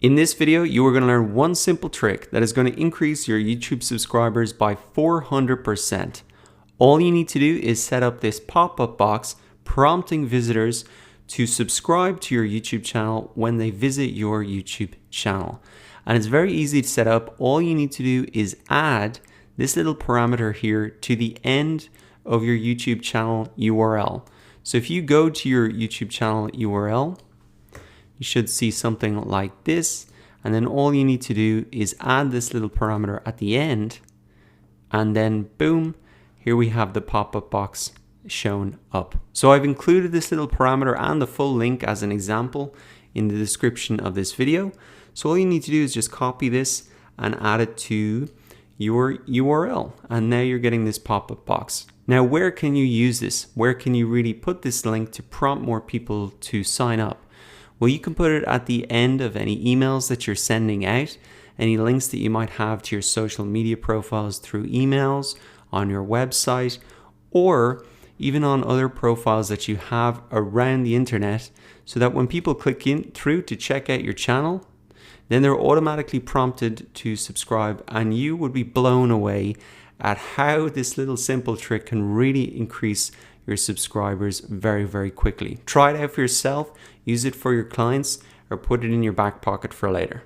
In this video, you are going to learn one simple trick that is going to increase your YouTube subscribers by 400%. All you need to do is set up this pop-up box prompting visitors to subscribe to your YouTube channel when they visit your YouTube channel. And it's very easy to set up. All you need to do is add this little parameter here to the end of your YouTube channel URL. So if you go to your YouTube channel URL, you should see something like this, and then all you need to do is add this little parameter at the end, and then boom, here we have the pop-up box shown up. So I've included this little parameter and the full link as an example in the description of this video. So all you need to do is just copy this and add it to your URL, and now you're getting this pop-up box. Now, where can you use this? Where can you really put this link to prompt more people to sign up? Well, you can put it at the end of any emails that you're sending out, any links that you might have to your social media profiles through emails, on your website, or even on other profiles that you have around the internet, so that when people click in through to check out your channel, then they're automatically prompted to subscribe, and you would be blown away at how this little simple trick can really increase your subscribers very, very quickly. Try it out for yourself, use it for your clients, or put it in your back pocket for later.